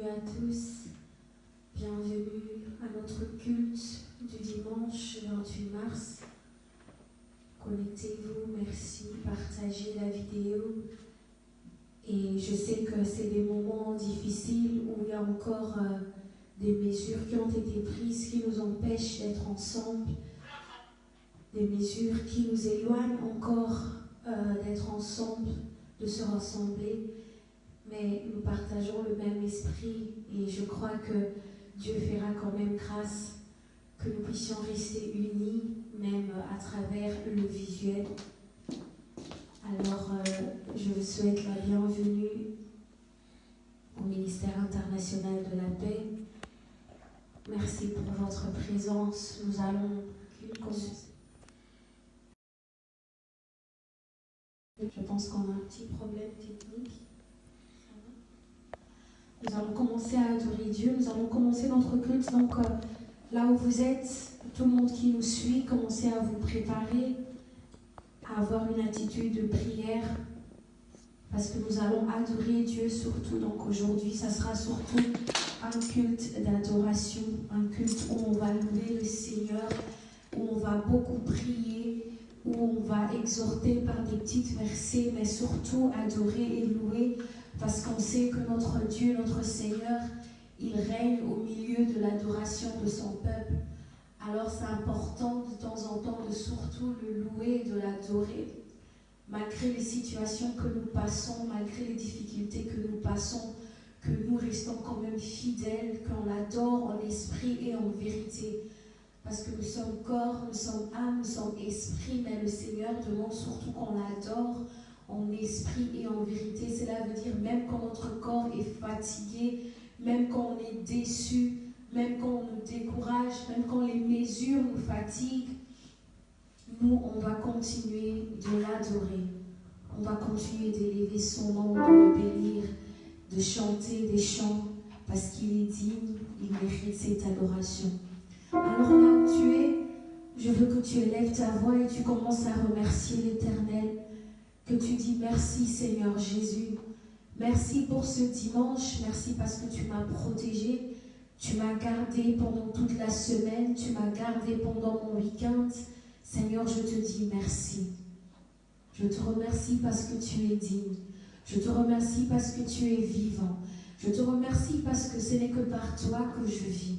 bienvenue à tous, bienvenue à notre culte du dimanche 28 mars. Connectez-vous, merci, partagez la vidéo. Et je sais que c'est des moments difficiles où il y a encore des mesures qui ont été prises qui nous empêchent d'être ensemble, des mesures qui nous éloignent encore d'être ensemble, de se rassembler. Mais nous partageons le même esprit et je crois que Dieu fera quand même grâce que nous puissions rester unis, même à travers le visuel. Alors, je vous souhaite la bienvenue au ministère international de la paix. Merci pour votre présence. Nous allons commencer. Je pense qu'on a un petit problème technique. Nous allons commencer à adorer Dieu, nous allons commencer notre culte. Donc là où vous êtes, tout le monde qui nous suit, commencez à vous préparer, à avoir une attitude de prière, parce que nous allons adorer Dieu surtout. Donc aujourd'hui, ça sera surtout un culte d'adoration, un culte où on va louer le Seigneur, où on va beaucoup prier, où on va exhorter par des petites versets, mais surtout adorer et louer. Parce qu'on sait que notre Dieu, notre Seigneur, il règne au milieu de l'adoration de son peuple. Alors c'est important de temps en temps de surtout le louer et de l'adorer. Malgré les situations que nous passons, malgré les difficultés que nous passons, que nous restons quand même fidèles, qu'on l'adore en esprit et en vérité. Parce que nous sommes corps, nous sommes âme, nous sommes esprit, mais le Seigneur demande surtout qu'on l'adore en esprit et en vérité. Cela veut dire même quand notre corps est fatigué, même quand on est déçu, même quand on nous décourage, même quand les mesures nous fatiguent, nous, on va continuer de l'adorer. On va continuer d'élever son nom, de le bénir, de chanter des chants, parce qu'il est digne, il mérite cette adoration. Alors là où tu es, je veux que tu élèves ta voix et tu commences à remercier l'Éternel. Que tu dis merci Seigneur Jésus, merci pour ce dimanche, merci parce que tu m'as protégé, tu m'as gardé pendant toute la semaine, tu m'as gardé pendant mon week-end. Seigneur, je te dis merci. Je te remercie parce que tu es digne, je te remercie parce que tu es vivant, je te remercie parce que ce n'est que par toi que je vis.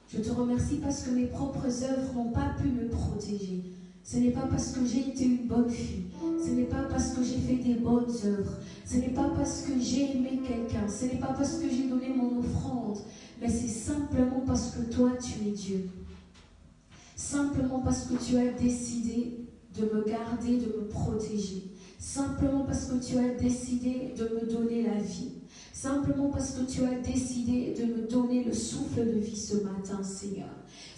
Je te remercie parce que mes propres œuvres n'ont pas pu me protéger. Ce n'est pas parce que j'ai été une bonne fille. Ce n'est pas parce que j'ai fait des bonnes œuvres. Ce n'est pas parce que j'ai aimé quelqu'un. Ce n'est pas parce que j'ai donné mon offrande. Mais c'est simplement parce que toi, tu es Dieu. Simplement parce que tu as décidé de me garder, de me protéger. Simplement parce que tu as décidé de me donner la vie. Simplement parce que tu as décidé de me donner le souffle de vie ce matin, Seigneur.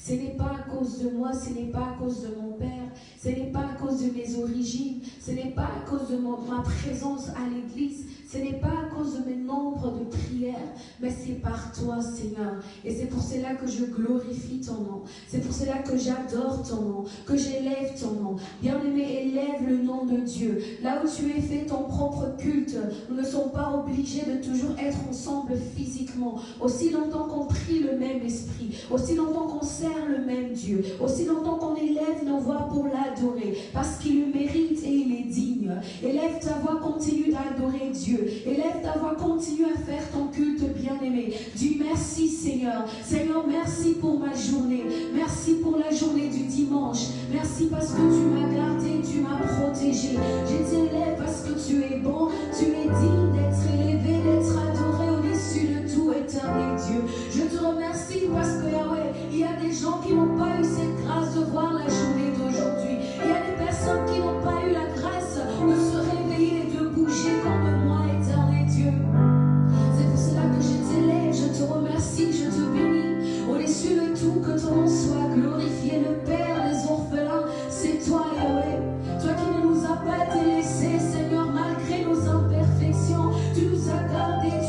Ce n'est pas à cause de moi, ce n'est pas à cause de mon père, ce n'est pas à cause de mes origines, ce n'est pas à cause de ma présence à l'église, ce n'est pas à cause de mes nombres de prières, mais c'est par toi, Seigneur. Et c'est pour cela que je glorifie ton nom. C'est pour cela que j'adore ton nom, que j'élève ton nom. Bien-aimé, élève le nom de Dieu. Là où tu es fait ton propre culte, nous ne sommes pas obligés de toujours être ensemble physiquement. Aussi longtemps qu'on prie le même esprit, aussi longtemps qu'on sert le même Dieu, aussi longtemps qu'on élève nos voix pour l'adorer, parce qu'il le mérite et il est digne. Élève ta voix, continue d'adorer Dieu. Élève ta voix, continue à faire ton culte, bien-aimé. Dis merci, Seigneur. Seigneur, merci pour ma journée. Merci pour la journée du dimanche. Merci parce que tu m'as gardé, tu m'as protégé. Je t'élève parce que tu es bon, tu es digne d'être élevé, d'être adoré au-dessus de tout, éternel Dieu. Je te remercie parce que, Yahweh, il y a des gens qui n'ont pas eu cette grâce de voir la journée d'aujourd'hui. Il y a des personnes qui n'ont pas eu la grâce de se réveiller et de bouger comme moi, éternel Dieu. C'est pour cela que je t'élève, je te remercie, je te bénis. Au-dessus de tout, que ton nom soit glorifié. Le Père des orphelins, c'est toi, Yahweh. Toi qui ne nous as pas délaissés, Seigneur, malgré nos imperfections. Tu nous as gardés,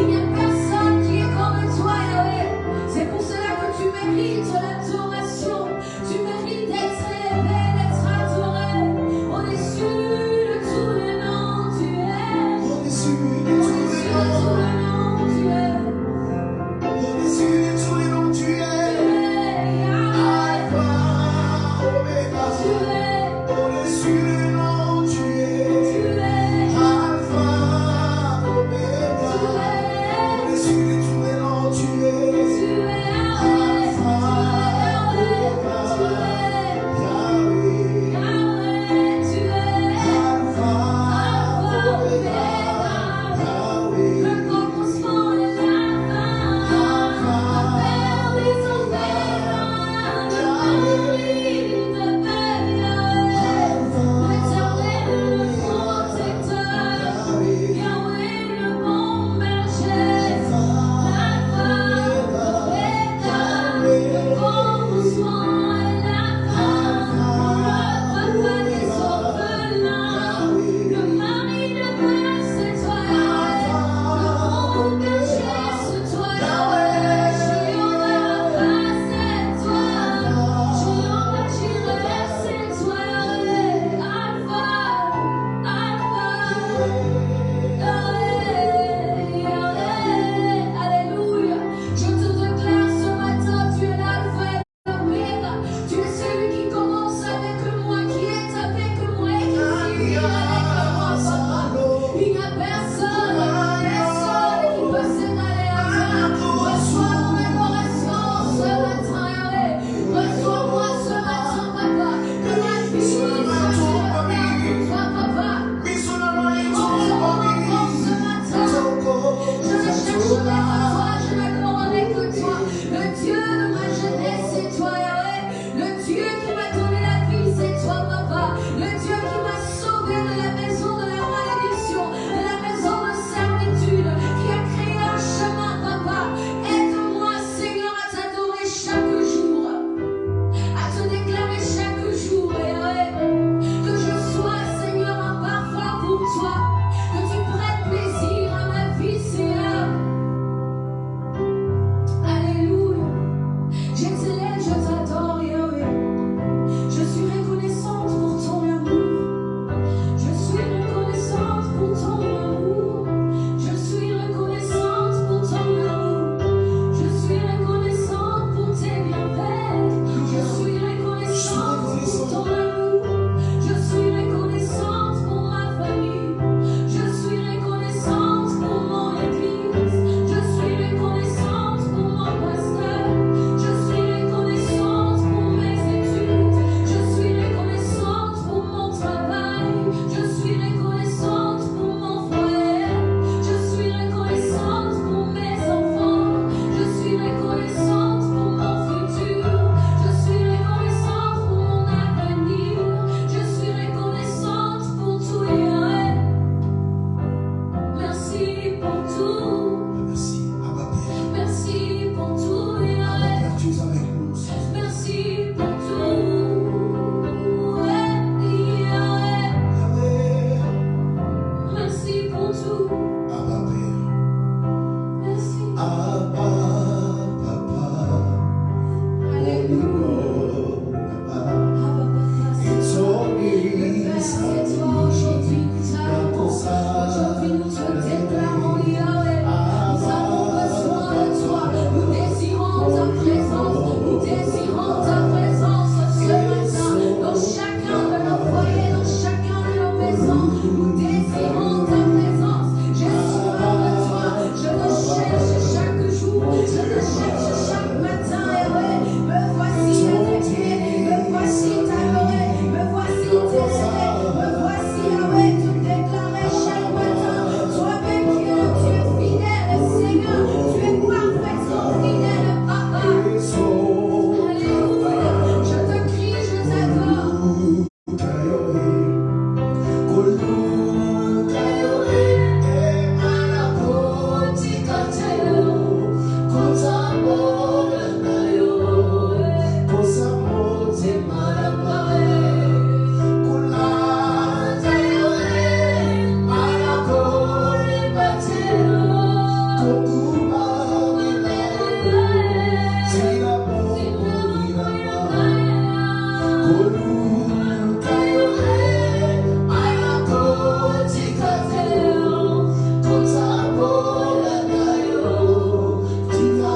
Il n'y a personne qui est comme toi. Tika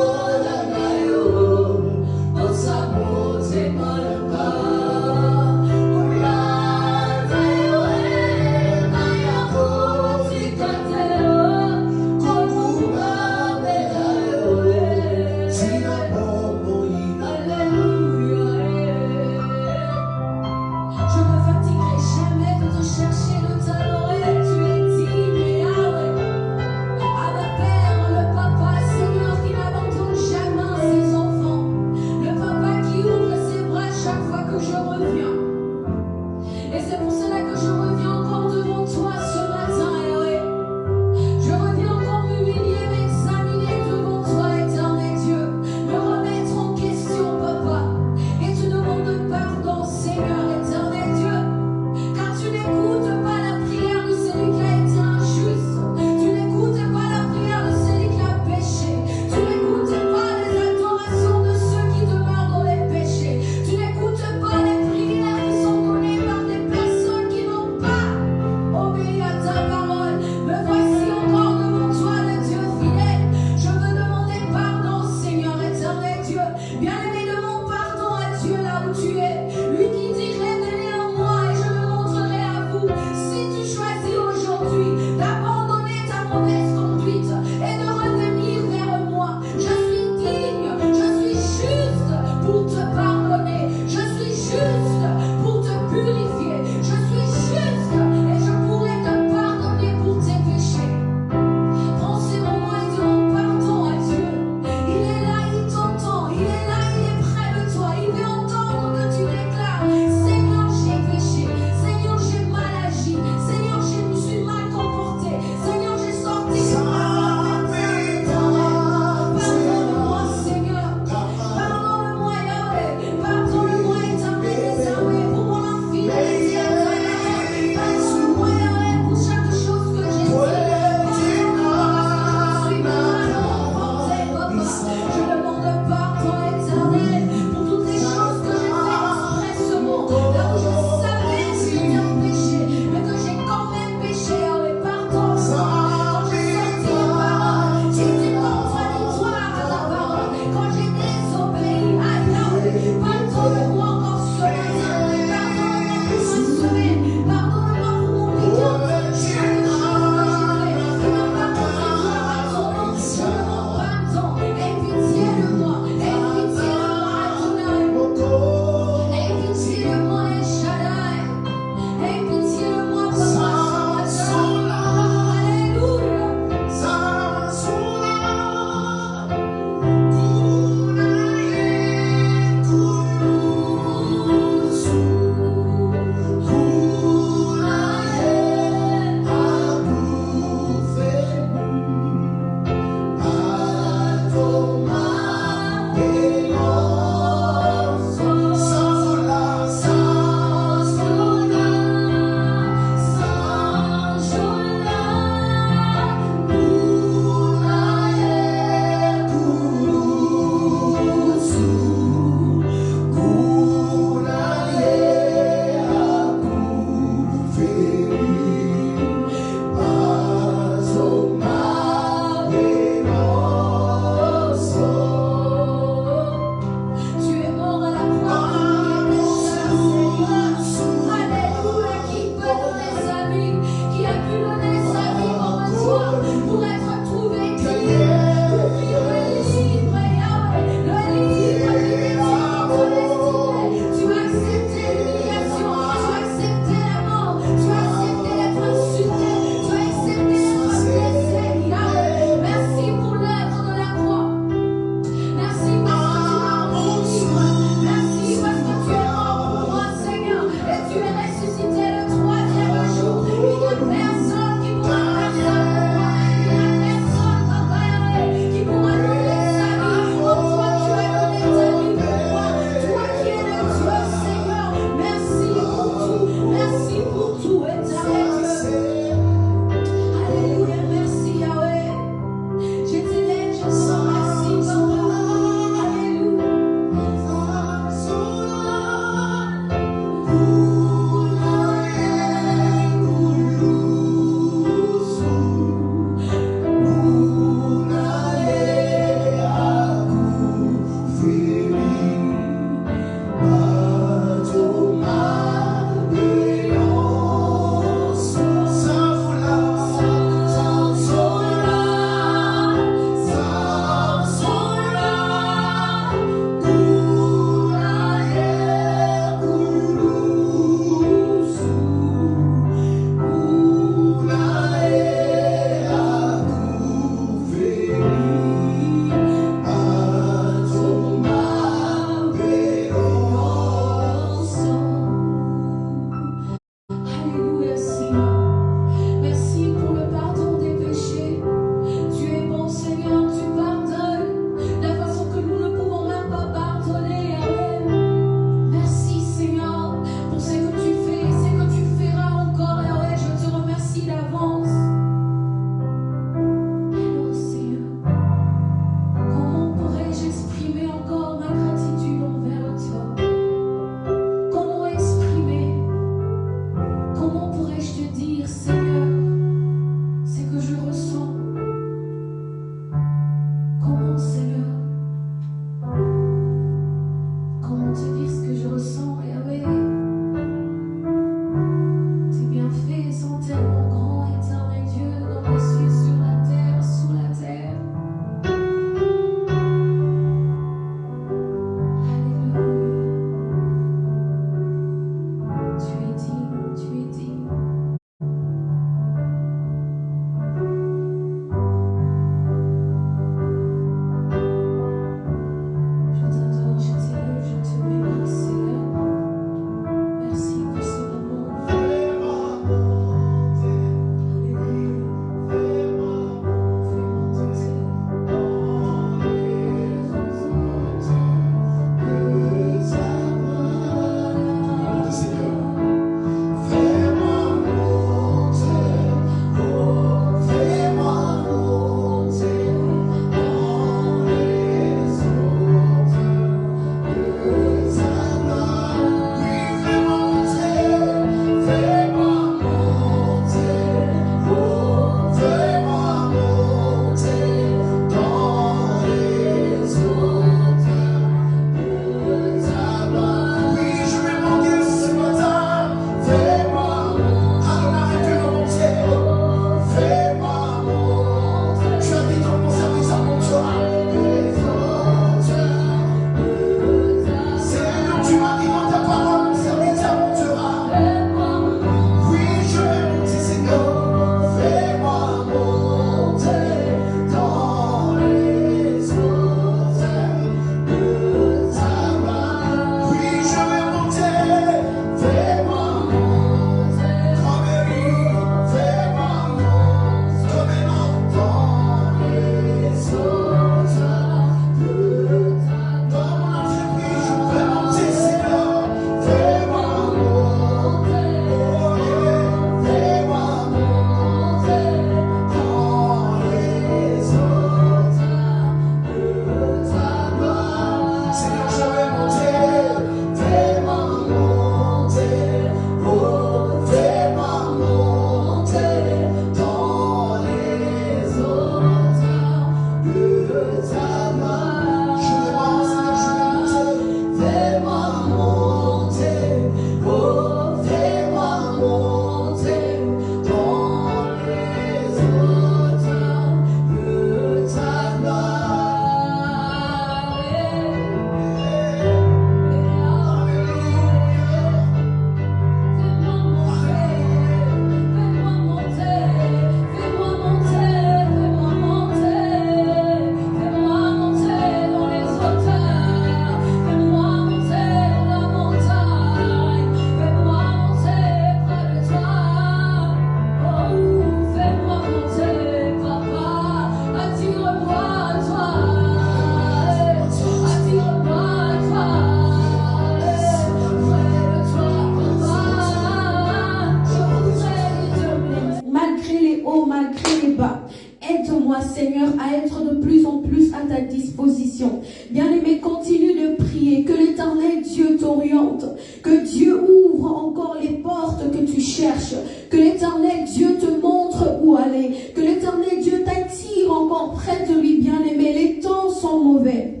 malgré les bas. Aide-moi, Seigneur, à être de plus en plus à ta disposition. Bien-aimé, continue de prier, que l'Éternel Dieu t'oriente, que Dieu ouvre encore les portes que tu cherches, que l'Éternel Dieu te montre où aller, que l'Éternel Dieu t'attire encore près de lui, bien-aimé. Les temps sont mauvais.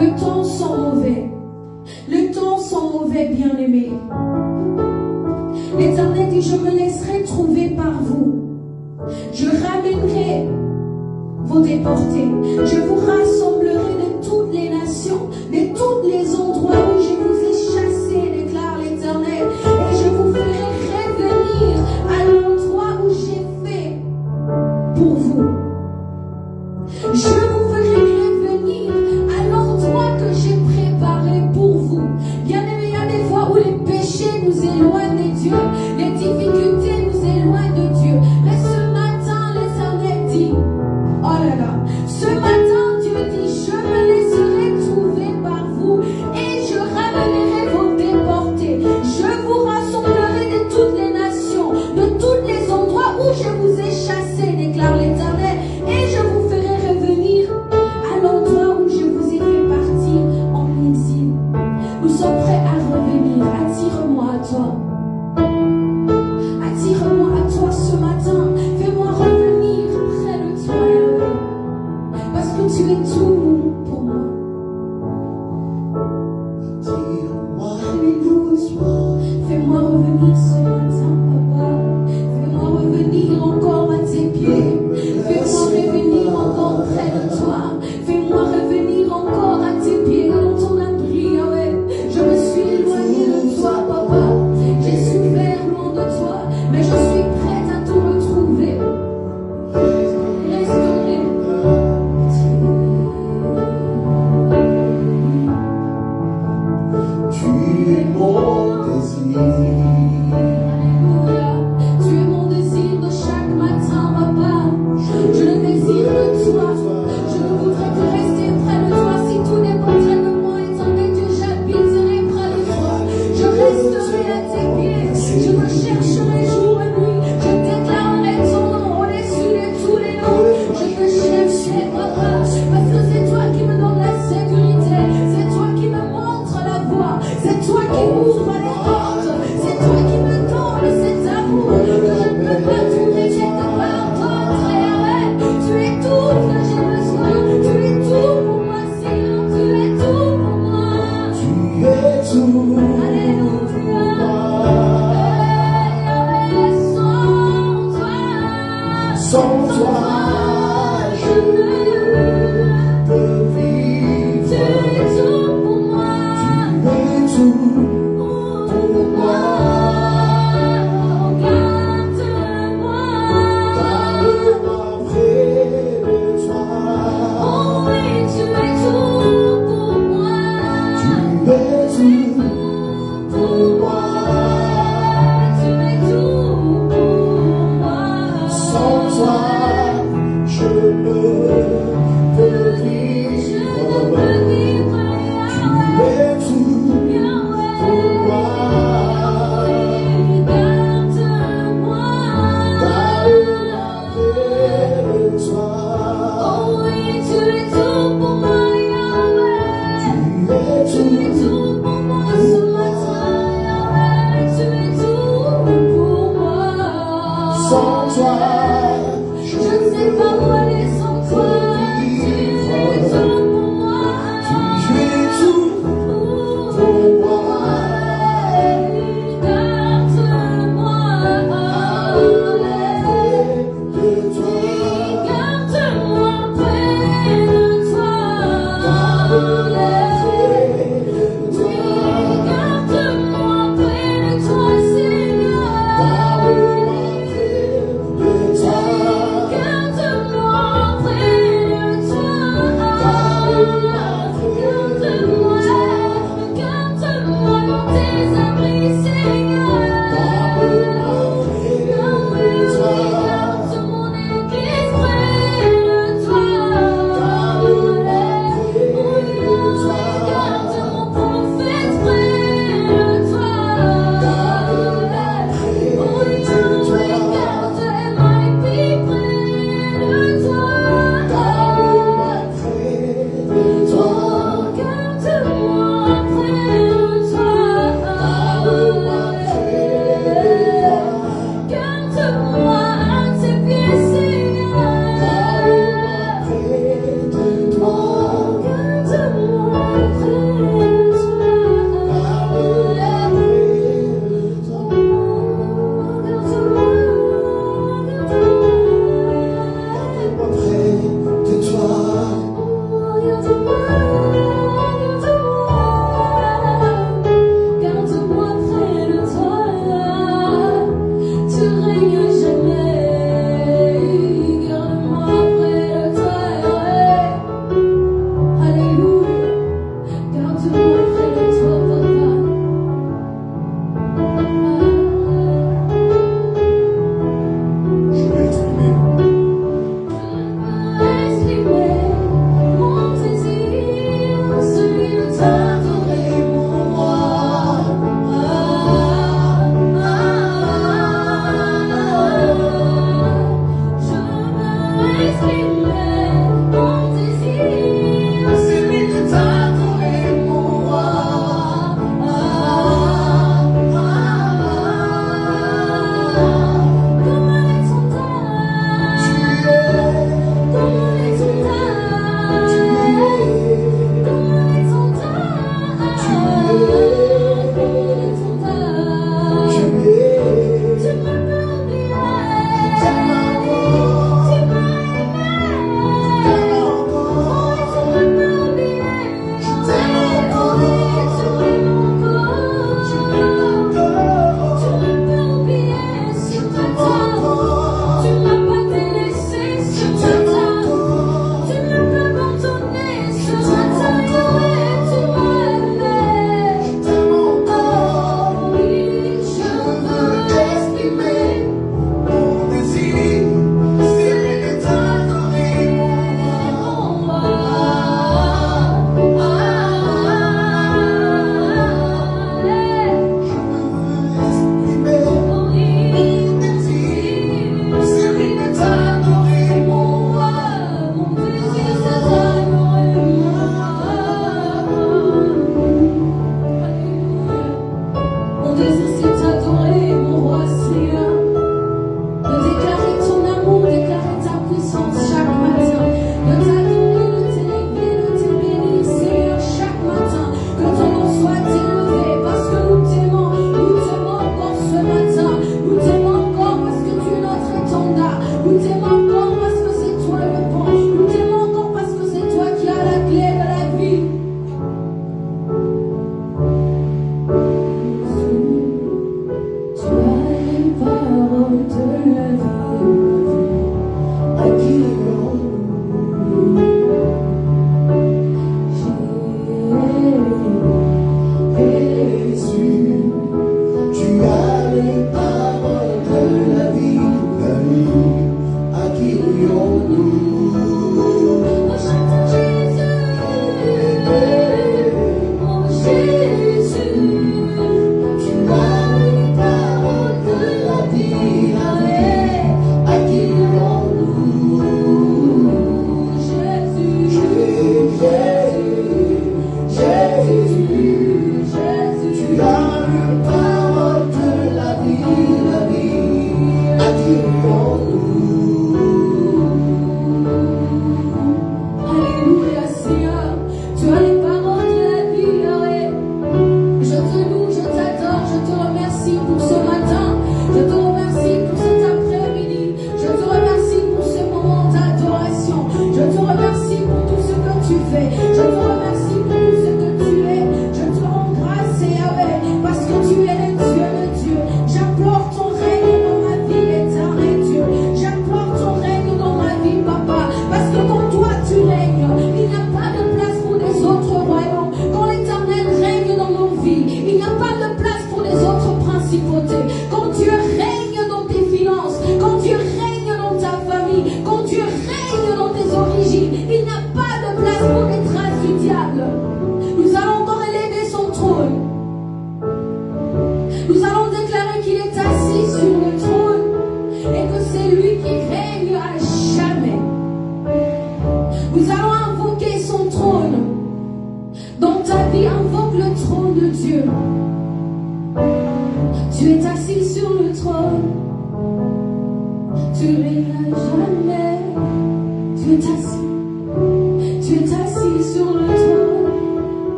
Le temps sont mauvais. Le temps sont mauvais, bien-aimé. L'Éternel dit, je me laisserai trouver par vous. Je ramènerai vos déportés. Je vous rassemblerai de toutes les nations, de tous les endroits où je vous ai chassés, déclare l'Éternel. Et je vous ferai revenir à l'endroit où j'ai fait pour vous. Je vous ferai revenir à l'endroit que j'ai préparé pour vous. Bien aimé, il y a des fois où les péchés nous éloignent de Dieu, les difficultés nous éloignent de Dieu. Mais ce matin, l'Éternel dit, oh là là, ce matin, Dieu dit, je me laisserai trouver par vous et je ramènerai vos déportés. Je vous rassemblerai de toutes les nations, de tous les endroits où je vous ai chassés, déclare l'Éternel, et je vous ferai revenir à l'endroit où je vous ai fait partir en exil. Nous sommes prêts à revenir. Attire-moi à toi. Attire-moi à toi ce matin. Fais-moi revenir près de toi, Yahweh. Parce que tu es tout pour moi. Alléluia. Fais-moi revenir ce matin, Papa. Fais-moi revenir encore à tes pieds. Fais-moi revenir encore près de toi. Fais-moi revenir encore à tes pieds dans ton abri, Yahweh. Je me suis éloignée de toi, Papa. J'ai souffert loin de toi, mais je suis prête à te retrouver. Restaurer. Tu es mon désir. Alléluia. Tu es mon désir de chaque matin, Papa. Je le désire de toi. Je ne voudrais que rester près de toi. Si tout dépendrait de moi, étendez Dieu, j'habiterai près de toi. Je resterai à tes pieds. Je me chercherai jour et nuit. Je déclarerai ton nom au-dessus de tous les noms. Je te chercherai, Papa, parce que c'est toi qui me donne la sécurité. C'est toi qui me montre la voie. C'est toi qui ouvre les portes. C'est toi qui me donne cet amour que je ne peux pas trouver quelque part d'autre. Yahweh, tu es tout que j'ai besoin. Tu es tout pour moi, Seigneur. Tu es tout pour moi. Tu es tout. Alléluia. Yahweh, sans toi, Sans toi, je ne peux vivre. tu es tout pour moi. Tu es tout pour moi. Garde-moi. Garde-moi près de toi. Oh oui, tu es tout pour moi. Tu es tout pour moi. Tu es tout pour moi. Sans toi, je ne peux vivre. Je ne peux vivre, Tu es tout Yahweh. pour moi. Garde-moi. Garde-moi près de toi. Oh oui, tu es tout pour moi, Yahweh. Tu es Tu es tout tout pour moi ce matin, Yahweh. Tu es tout pour moi. sans toi. Je ne sais pas où aller sans toi. Tu es tout pour moi. Tu es tout pour moi. Garde-moi. De toi. Garde-moi près de toi. Garde-moi près de toi, Seigneur. Garde-moi près de toi. Garde-moi près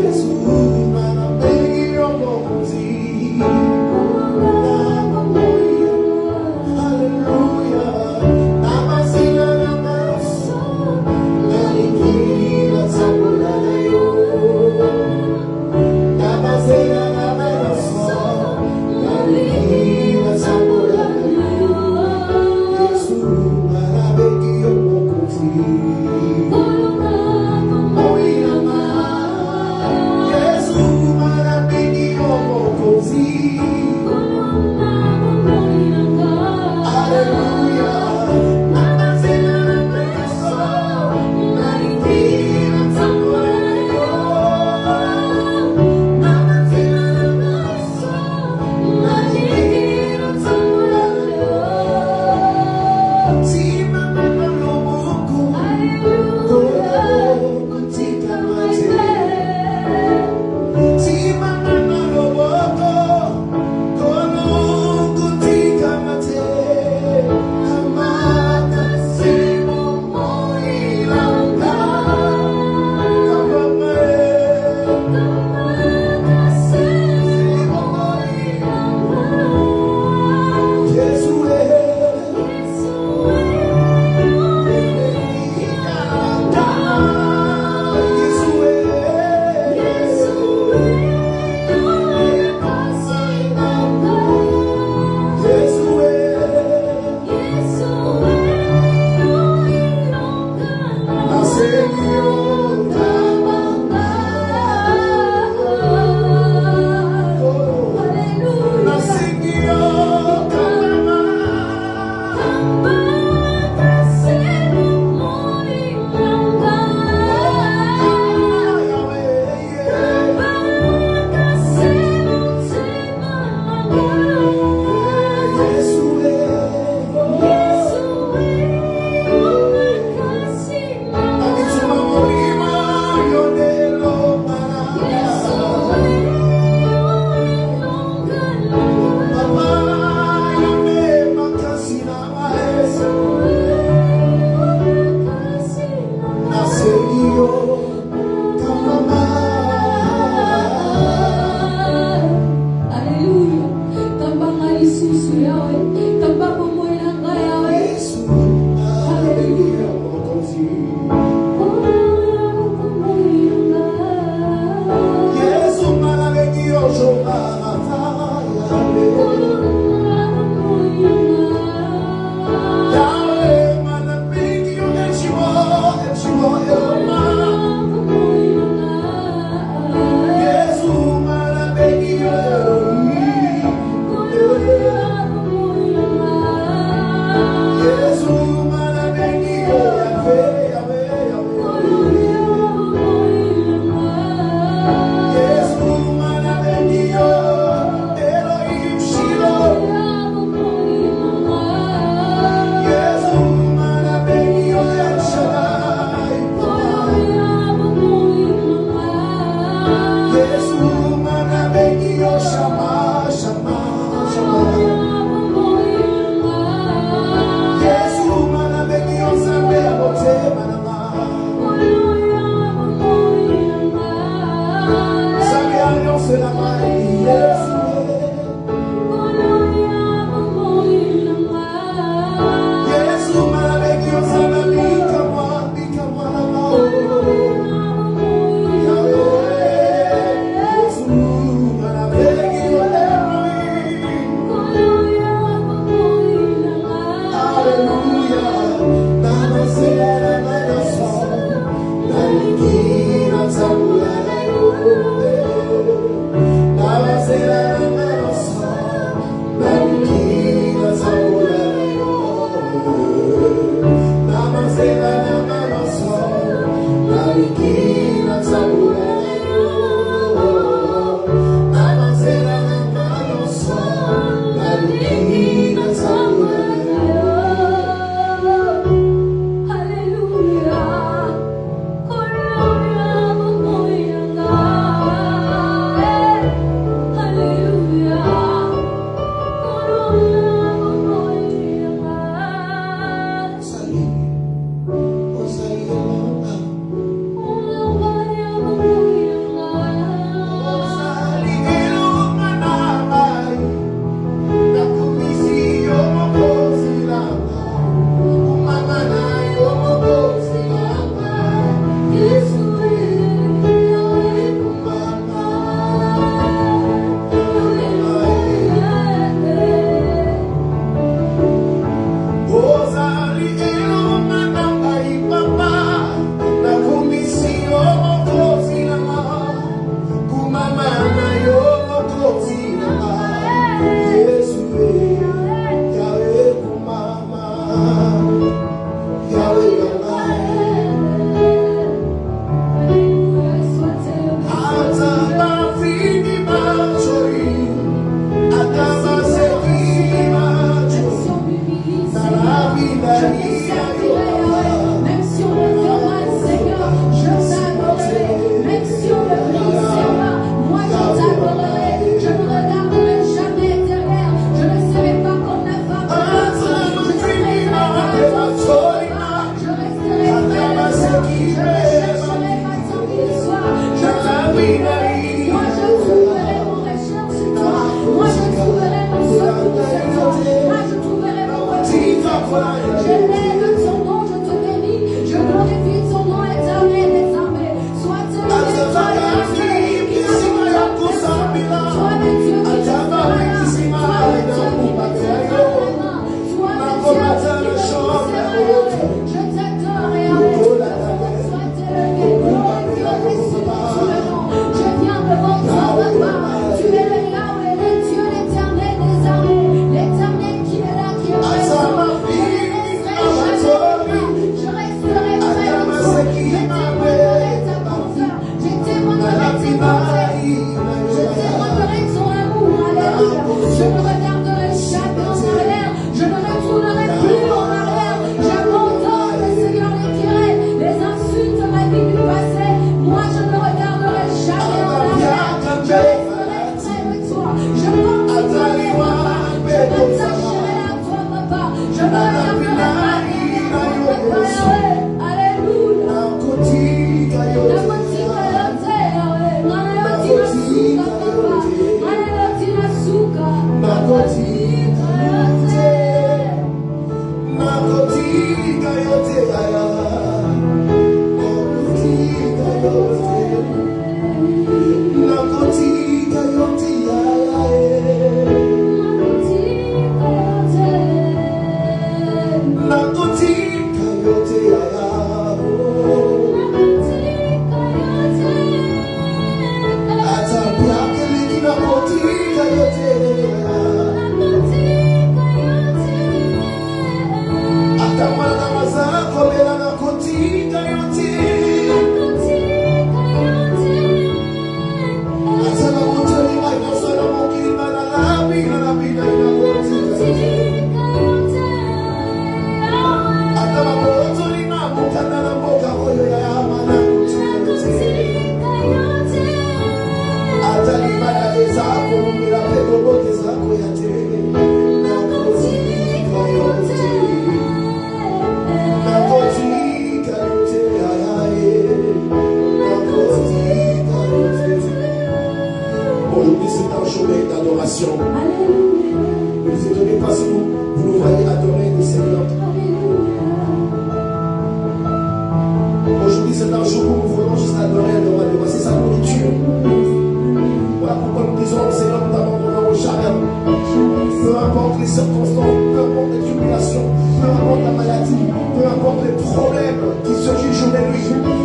Yesu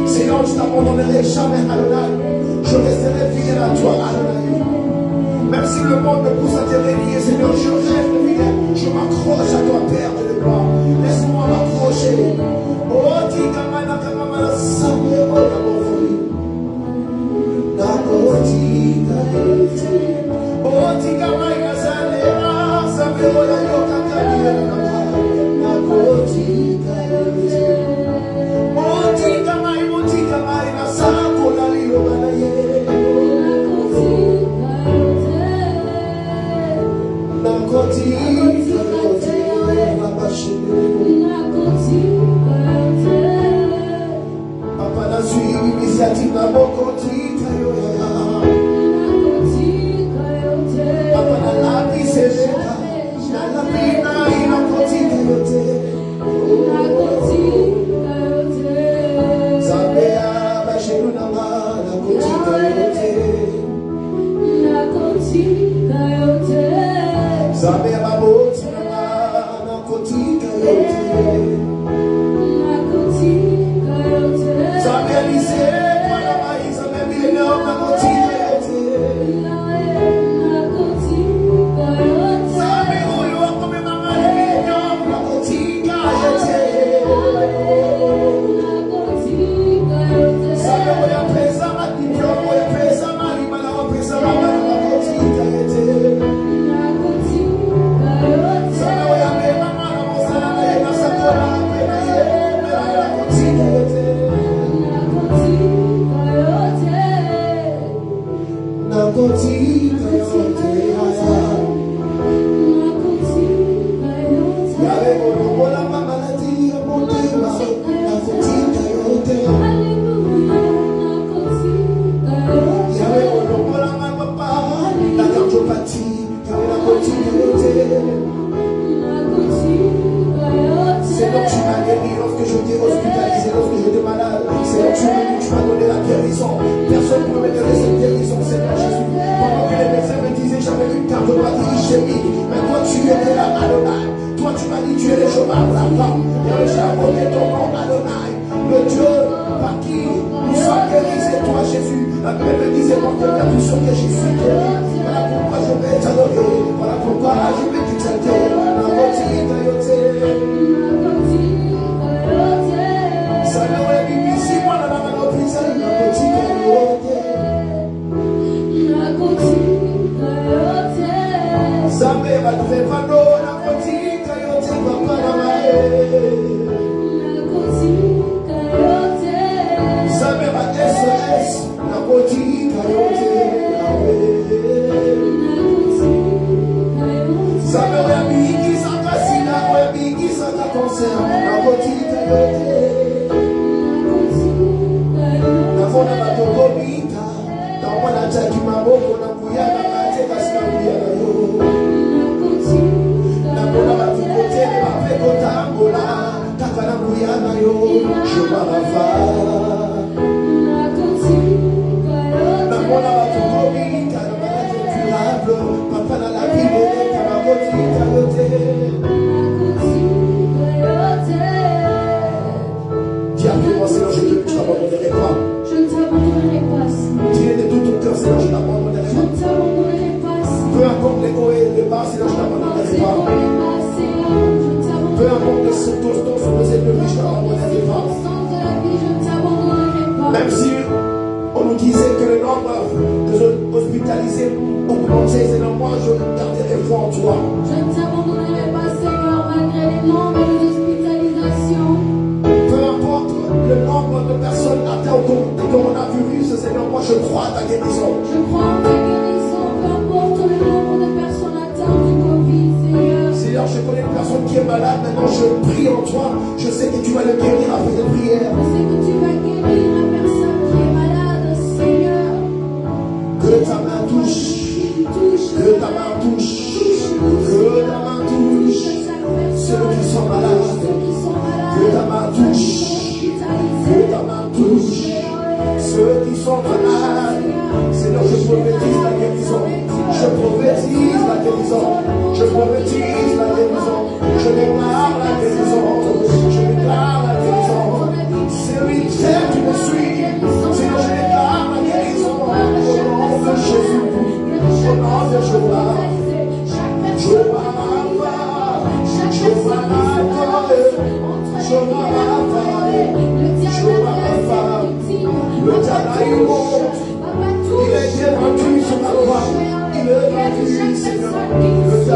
Seigneur, je t'abandonnerai jamais, Adonai. Je resterai fidèle à toi, Adonai. Même si le monde me pousse à te renier, Seigneur, je reste fidèle. Je m'accroche à toi, Père de gloire. Laisse-moi m'approcher. Oh, Tikamana, Kamana, Samuel, oh, Namofori. Nakotika, oh, Tikamana, Zalera, Samuel, oh, Yokakani, Nakotika, oh, Tikamana, Sakola, Liobanaye. Papa n'a suivi l'initiative d'un bon côté. Papa n'a la vie, c'est l'état. N'a la vie, n'a la côté. Zambéa, Bachelu Nama, la côté. Zambéa, Babo, Tinama, la côté. Zambéa, Lissé, Panama, Zambéa, Millénaire, la côté. Même si on nous disait que le nombre de hospitalisés augmentait, Seigneur, moi je garderai foi en toi. Je ne t'abandonnerai pas, Seigneur, malgré les nombres d'hospitalisations. Peu importe le nombre de personnes atteintes au coronavirus, Seigneur, moi je crois à ta guérison. Je crois en ta guérison, peu importe le nombre de personnes atteintes du Covid, Seigneur. Seigneur, je connais une personne qui est malade, maintenant je prie en toi. Je sais que tu vas le guérir après cette prière. Je sais que tu vas guérir la personne qui est malade, Seigneur. Que ta main touche. Que ta main touche. Que ta main touche. Ceux qui sont malades. Que ta main touche. Que ta main touche. Ceux qui sont malades. Seigneur, je prophétise la guérison. Je prophétise la guérison. Je prophétise la guérison. Je déclare la guérison. Je déclare la guérison. C'est lui qui personne qui nous suit,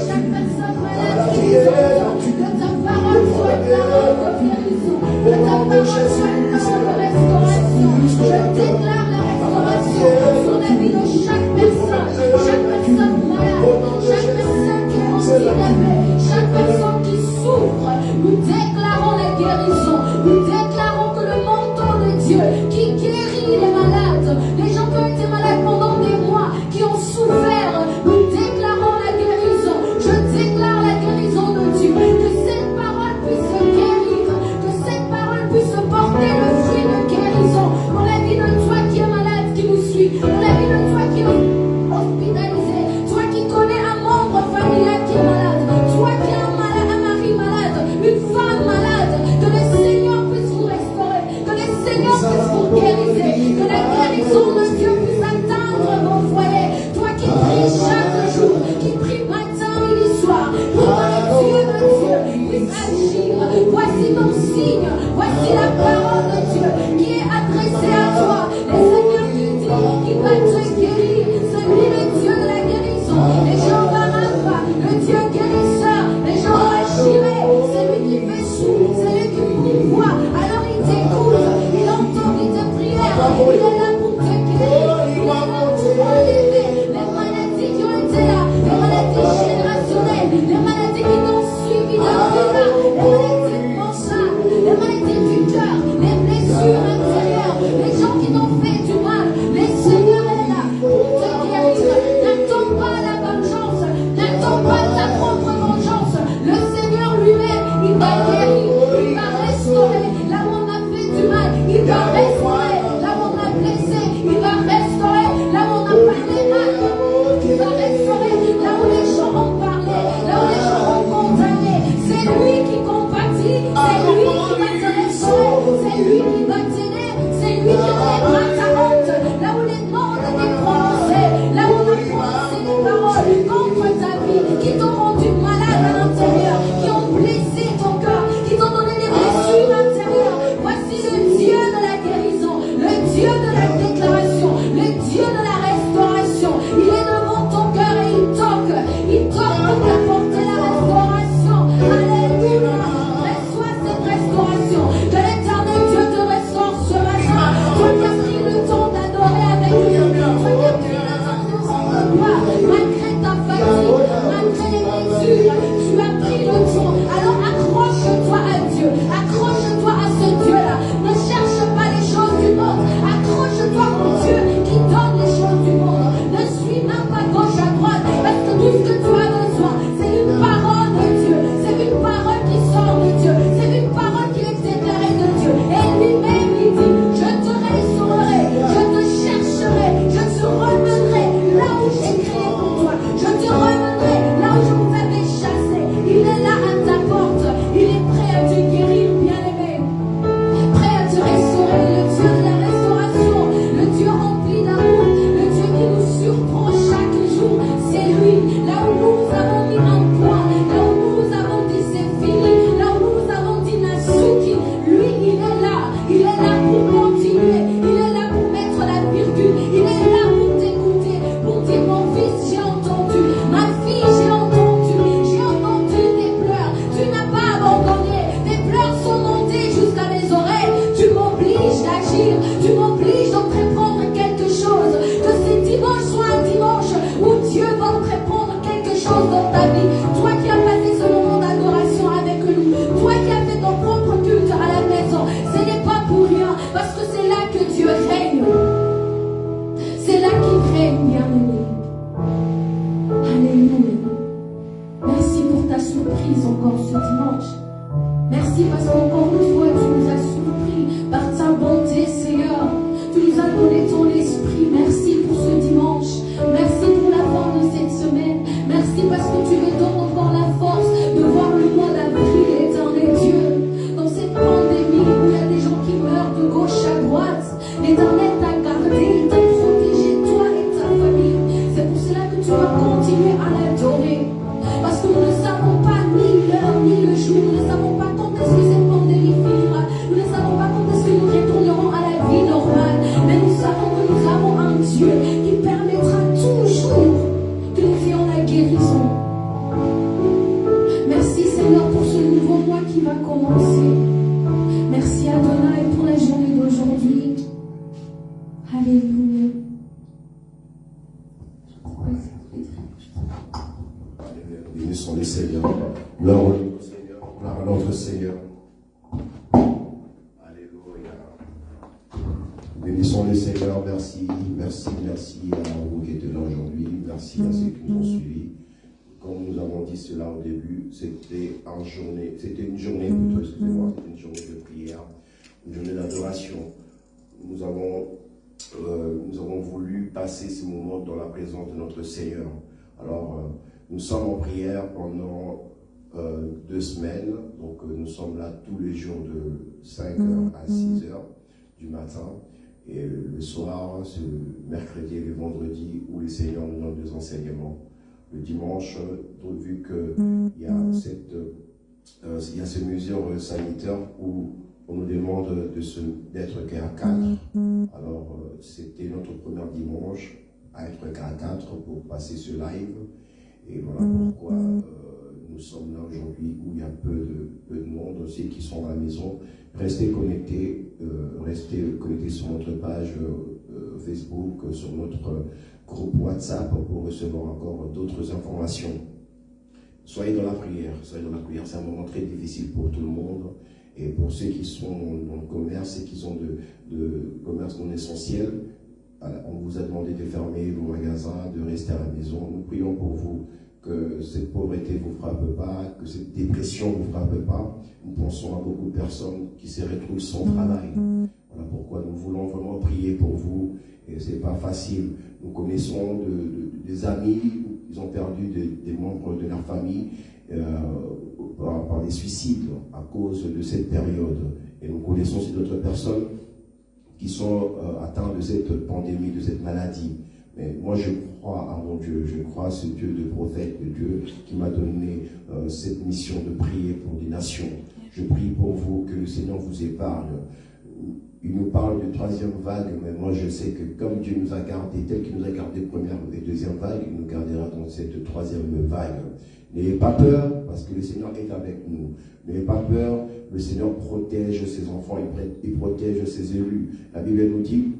chaque personne malade qui nous entend, que ta parole soit une parole de guérison, que ta parole soit une parole de restauration. Je déclare la restauration sur la vie de chaque personne malade, chaque personne qui est handicapée, chaque personne qui souffre. Nous déclarons la guérison, nous déclarons que le manteau de Dieu qui guérit les malades, les gens qui ont été malades pendant des mois, qui ont souffert, nous déclarons la guérison. Je déclare la guérison de Dieu, que cette parole puisse guérir, que cette parole puisse porter le fruit de guérison pour la vie de toi qui est malade, qui nous suit, pour la vie de toi qui est hospitalisé, toi qui connais un membre familial qui est malade, toi qui as un mari malade, une femme malade, que le Seigneur puisse vous restaurer, que le Seigneur puisse vous guérir, que la guérison de Dieu puisse atteindre vos foyers. Toi qui pries chaque jour, qui prie matin, midi, soir, pour que le Dieu de Dieu puisse agir. Voici ton signe, voici la parole de Dieu qui est adressée à toi. Le Seigneur qui dit qu'il va te guérir, c'est lui le Dieu de la guérison. Et Jéhovah Rapha, le Dieu guérisseur, et Jéhovah Jireh, c'est lui qui fait chou, c'est lui qui pourvoit. Alors il t'écoute, il entend tes prières, il est là pour te guérir, il est là pour t'aider. Les maladies qui ont été là, les maladies générationnelles, les maladies qui t'ont suivi depuis là, les maladies mentales, les maladies du cœur, les blessures intérieures, les gens qui t'ont fait du mal, le Seigneur est là pour te guérir. N'attends pas la vengeance, n'attends pas ta propre vengeance. Le Seigneur lui-même, il va guérir, il va restaurer là où on a fait du mal, il va restaurer là où on a blessé, il va restaurer là où on a parlé mal, il va restaurer là où les gens ont parlé, là où les gens ont condamné. C'est lui qui compatit, c'est lui qui va te restaurer, c'est lui qui va t'aider, c'est lui qui enlèvera ta honte, là où les noms ont été prononcés, là où on a prononcé des paroles contre ta vie, qui t'ont rendu malade à l'intérieur, qui ont blessé ton cœur, qui t'ont donné des blessures intérieures. Voici le Dieu de la guérison, le Dieu de la déclaration, le Dieu de la restauration. Il est devant ton cœur et il toque pour t'apporter la restauration. Alléluia. Reçois cette restauration. Que l'éternel Dieu te restaure ce matin. Toi qui as pris le temps d'adorer avec lui, toi qui as pris le temps de rendre gloire, malgré ta fatigue, malgré les blessures, tu as pris le temps. Alors accroche-toi à Dieu, accroche-toi à ce Dieu-là. Ne cherche pas les choses du monde, accroche-toi au Dieu qui donne les choses du monde. Ne suis même pas gauche à droite, parce que tout ce que tu as besoin, c'est une parole de Dieu, c'est une parole qui sort de Dieu, c'est une parole qui est déclarée de Dieu. Et lui-même, il dit, je te restaurerai, je te chercherai, je te remènerai là où j'ai créé pour toi, je te remènerai là où je vous avais chassé. Il est là à ta porte, il est prêt à te guérir, bien-aimé, prêt à te restaurer, le Dieu de la restauration, le Dieu rempli d'amour, le Dieu qui nous surprend chaque jour, c'est lui. Là où nous avons mis un point, là où nous avons dit c'est fini, là où nous avons dit Nasuki, lui il est là pour continuer, il est là pour mettre la virgule, il est là pour t'écouter, pour dire mon fils j'ai entendu, ma fille j'ai entendu tes pleurs, tu n'as pas abandonné, tes pleurs sont montées jusqu'à mes oreilles, tu m'obliges d'agir, tu m'obliges d'entreprendre quelque chose, que ce dimanche soit un dimanche où Dieu va entreprendre quelque chose dans ta vie. Toi qui as passé ce moment d'adoration avec nous, toi qui as fait ton propre culte à la maison, ce n'est pas pour rien, parce que c'est là que Dieu règne. C'est là qu'il règne, bien-aimé. Alléluia. Merci pour ta surprise encore ce dimanche. Merci parce qu'encore une fois, tu nous as surpris par ta bonté, Seigneur. Tu nous as donné ton esprit. Merci pour ce dimanche. Merci pour la fin de cette semaine. Merci parce que tu me donnes encore la force de voir le mois d'avril, éternel Dieu. Dans cette pandémie où il y a des gens qui meurent de gauche à droite, l'éternel t'a gardé, il t'a protégé, toi et ta famille. C'est pour cela que tu vas continuer à l'adorer. Parce que nous ne savons pas ni l'heure ni le jour. Nous ne savons pas quand est-ce que cette pandémie finira. Nous ne savons pas quand est-ce que nous Bénissons le Seigneur, merci, merci, merci à vous qui êtes là aujourd'hui, merci à ceux qui nous ont suivis. Comme nous avons dit cela au début, c'était une journée plutôt, excusez-moi, une journée de prière, une journée d'adoration. Nous avons voulu passer ce moment dans la présence de notre Seigneur. Alors, nous sommes en prière pendant 2 semaines, donc nous sommes là tous les jours de 5h à 6h du matin. Et le soir, ce mercredi et le vendredi, où le Seigneur nous donne des enseignements. Le dimanche, vu qu'il y a ces mesures sanitaires où on nous demande d'être qu'à 4. Alors, c'était notre premier dimanche à être qu'à 4 pour passer ce live. Et voilà pourquoi nous sommes là aujourd'hui où il y a peu de monde aussi qui sont à la maison. Restez connectés sur notre page Facebook, sur notre groupe WhatsApp pour recevoir encore d'autres informations. Soyez dans la prière, c'est un moment très difficile pour tout le monde. Et pour ceux qui sont dans le commerce et qui sont de commerce non essentiel, on vous a demandé de fermer vos magasins, de rester à la maison. Nous prions pour vous que cette pauvreté ne vous frappe pas, que cette dépression ne vous frappe pas. Nous pensons à beaucoup de personnes qui se retrouvent sans travail. Voilà pourquoi nous voulons vraiment prier pour vous. Et ce n'est pas facile. Nous connaissons des amis, ils ont perdu des membres de leur famille par des suicides à cause de cette période. Et nous connaissons aussi d'autres personnes qui sont atteintes de cette pandémie, de cette maladie. Mais moi, je crois à mon Dieu, je crois à ce Dieu de prophète, de Dieu qui m'a donné cette mission de prier pour des nations. Je prie pour vous, que le Seigneur vous épargne. Il nous parle de 3e vague, mais moi je sais que comme Dieu nous a gardés, tel qu'il nous a gardés première et deuxième vague, il nous gardera dans cette 3e vague. N'ayez pas peur, parce que le Seigneur est avec nous. N'ayez pas peur, le Seigneur protège ses enfants, il protège ses élus. La Bible nous dit,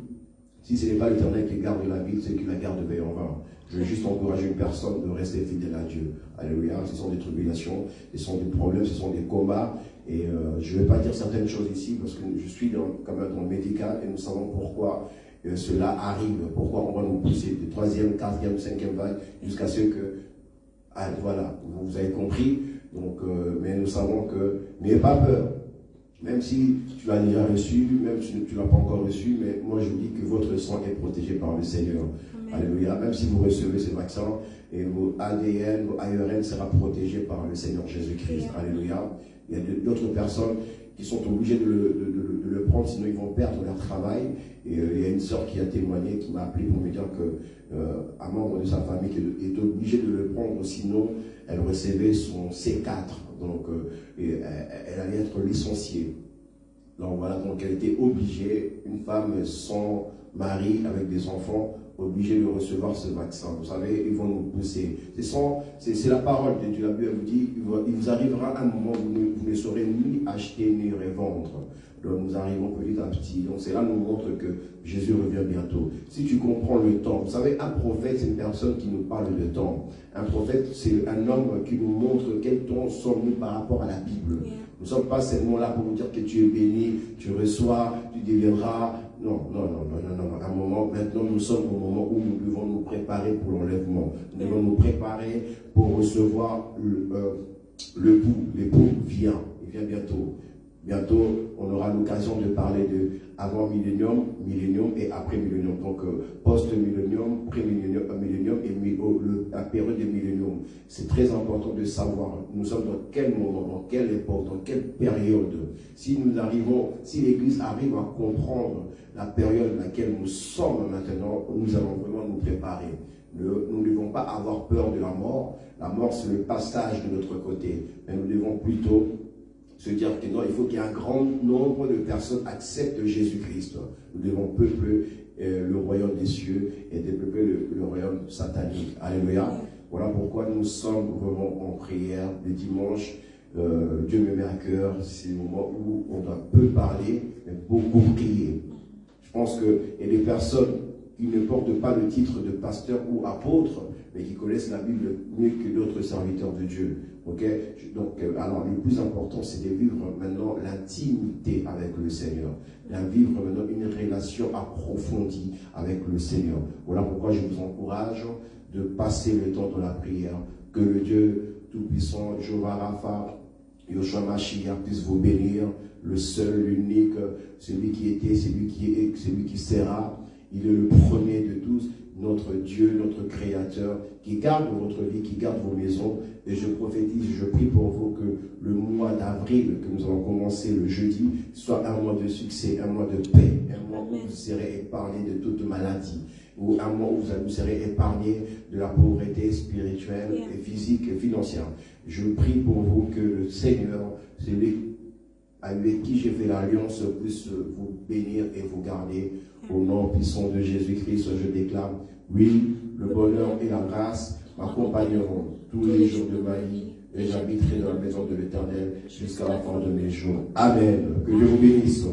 si ce n'est pas l'Éternel qui garde la ville, c'est qui la garde veille en vain. Je veux juste encourager une personne de rester fidèle à Dieu. Alléluia, ce sont des tribulations, ce sont des problèmes, ce sont des combats. Et je ne vais pas dire certaines choses ici, parce que je suis quand même dans le médical, et nous savons pourquoi cela arrive, pourquoi on va nous pousser de 3e, 4e, 5e vague, jusqu'à ce que, voilà, vous avez compris. Donc, mais nous savons que, n'ayez pas peur. Même si tu l'as déjà reçu, même si tu ne l'as pas encore reçu, mais moi je vous dis que votre sang est protégé par le Seigneur. Amen. Alléluia. Même si vous recevez ce vaccin, et vos ADN, vos ARN sera protégé par le Seigneur Jésus-Christ. Alléluia. Il y a d'autres personnes qui sont obligées de le prendre, sinon ils vont perdre leur travail. Et il y a une sœur qui a témoigné, qui m'a appelé pour me dire qu'un membre de sa famille est obligé de le prendre, sinon elle recevait son C4. Donc, elle allait être licenciée. Donc voilà, donc elle était obligée, une femme sans mari, avec des enfants, obligée de recevoir ce vaccin. Vous savez, ils vont nous pousser. C'est la parole de Dieu. La Bible vous dit, il vous arrivera un moment où vous ne saurez ni acheter ni revendre. Donc nous arrivons petit à petit. Donc cela nous montre que Jésus revient bientôt. Si tu comprends le temps, vous savez, un prophète, c'est une personne qui nous parle de temps. Un prophète, c'est un homme qui nous montre quel temps sommes-nous par rapport à la Bible. Nous ne sommes pas seulement là pour nous dire que tu es béni, tu reçois, tu deviendras. Non. À un moment, maintenant, nous sommes au moment où nous devons nous préparer pour l'enlèvement. Nous devons nous préparer pour recevoir l'époux. L'époux vient, il vient bientôt. Bientôt, on aura l'occasion de parler de avant millénium, millénium et après millénium. Donc, post-millénium, pré-millénium et la période de millénium. C'est très important de savoir nous sommes dans quel moment, dans quelle époque, dans quelle période. Si l'Église arrive à comprendre la période dans laquelle nous sommes maintenant, nous allons vraiment nous préparer. Nous ne devons pas avoir peur de la mort. La mort, c'est le passage de notre côté. Mais nous devons plutôt se dire que non, il faut qu'il y ait un grand nombre de personnes acceptent Jésus-Christ. Nous devons peupler le royaume des cieux et développer le royaume satanique. Alléluia. Voilà pourquoi nous sommes vraiment en prière le dimanche. Dieu me met à cœur. C'est le moment où on doit peu parler, mais beaucoup prier. Je pense qu'il y a des personnes qui ne portent pas le titre de pasteur ou apôtre, mais qui connaissent la Bible mieux que d'autres serviteurs de Dieu. Okay? Donc, alors, le plus important, c'est de vivre maintenant l'intimité avec le le Seigneur, à vivre maintenant une relation approfondie avec le Seigneur. Voilà pourquoi je vous encourage de passer le temps dans la prière, que le Dieu Tout-Puissant, Jéhovah Rapha, Yoshua Mashiach puisse vous bénir, le seul, l'unique, celui qui était, celui qui est, celui qui sera. Il est le premier de tous, notre Dieu, notre Créateur, qui garde votre vie, qui garde vos maisons. Et je prophétise, je prie pour vous que le mois d'avril, que nous allons commencer le jeudi, soit un mois de succès, un mois de paix, un mois où vous serez épargnés de toute maladie, ou un mois où vous serez épargnés de la pauvreté spirituelle et physique et financière. Je prie pour vous que le Seigneur, celui avec qui j'ai fait l'alliance, puisse vous bénir et vous garder. Au nom puissant de Jésus-Christ, je déclare, oui, le bonheur et la grâce m'accompagneront tous les jours de ma vie et j'habiterai dans la maison de l'Éternel jusqu'à la fin de mes jours. Amen. Que Dieu vous bénisse.